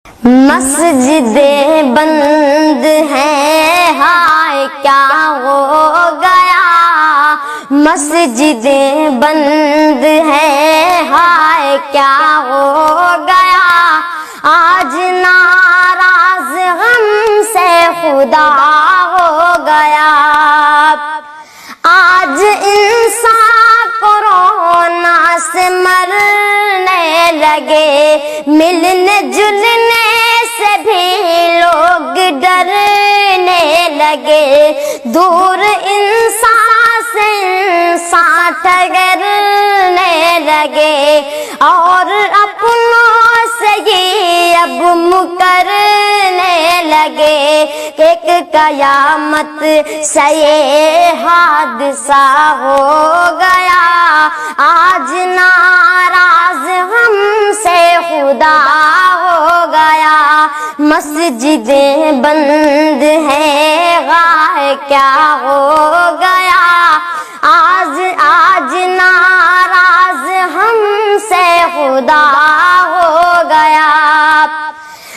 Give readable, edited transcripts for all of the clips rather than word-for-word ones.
مسجدیں بند ہیں ہائے کیا ہو گیا، مسجدیں بند ہیں ہائے کیا ہو گیا، آج ناراض غم سے خدا ہو گیا، آج انسان کورونا سے مرنے لگے، ملنے جلنے سے بھی لوگ ڈرنے لگے، دور انسان سے انسان ٹھگرنے لگے، اور اپنوں سے ہی اب مکرنے لگے، ایک قیامت سے یہ حادثہ ہو گیا، آج ناراض ہم سے خدا ہو گیا، مسجدیں بند ہیں ہائے کیا ہو گیا، آج ناراض ہم سے خدا ہو گیا،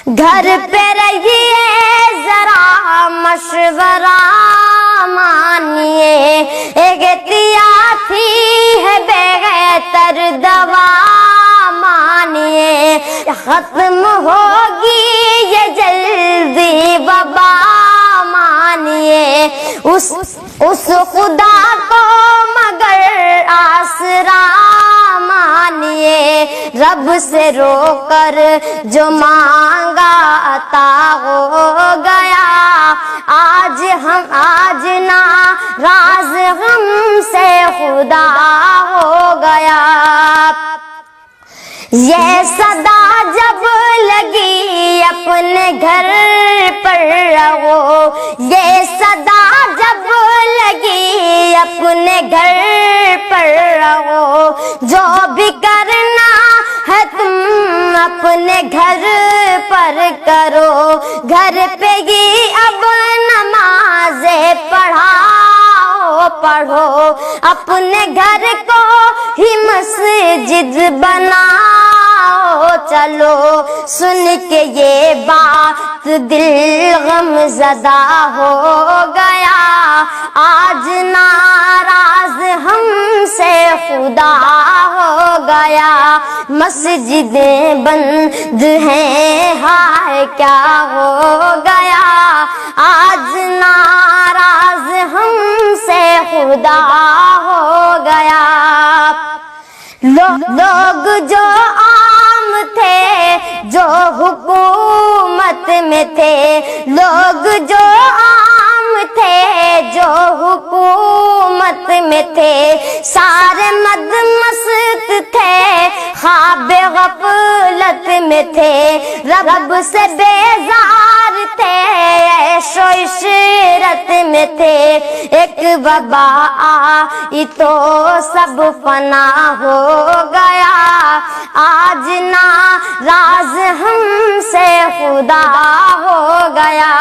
گھر پہ رہیے ذرا مشورہ مانیے، احتیاطی ہے بہتر دوا مانیے، ختم ہوگی یہ جلدی وبا مانیے، اس خدا کو مگر آسرا مانیے، رب سے رو کر جو مانگا عطا ہو گیا، آج ناراض ہم سے خدا ہو گیا، یہ صدا جب لگی اپنے گھر پر رہو، یہ صدا جب لگی اپنے گھر پر رہو، جو بھی کرنا ہے تم اپنے گھر پر کرو، گھر پہ ہی اب نمازیں پڑھو، اپنے گھر کو ہی مسجد بناؤ، چلو سن کے یہ بات دل غم زدہ ہو گیا، آج ناراض ہم سے خدا ہو گیا، مسجدیں بند ہیں ہائے کیا ہو گیا، آج ناراض ہم سے خدا ہو گیا، لوگ جو عام تھے جو حکومت میں تھے، لوگ جو عام تھے جو حکومت میں تھے، سارے مد مست تھے خواب غفلت میں تھے، رب سے بیزار تھے عیش و عشرت میں تھے، ایک وبا آئی تو سب فنا ہو گیا، آج ناراض ہم سے خدا ہو گیا،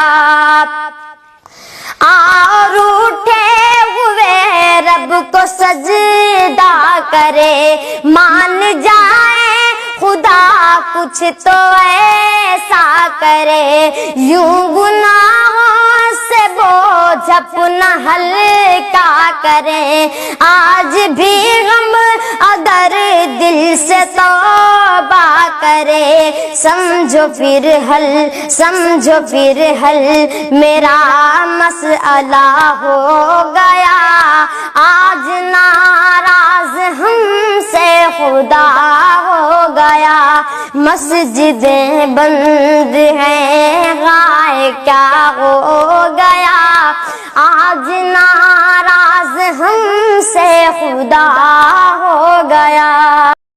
اور اٹھے ہوئے رب کو سجدہ کرے، مان جائے خدا کچھ تو ایسا کرے، یوں گناہوں سے بوجھ اپنا ہلکا کریں، آج بھی غم اگر دل سے توبہ کرے، سمجھو پھر حل میرا مسئلہ ہو گیا، آج ناراض ہم سے خدا ہو گیا، مسجدیں بند ہیں ہائے کیا ہو گیا، آج ناراض ہم سے خدا ہو گیا۔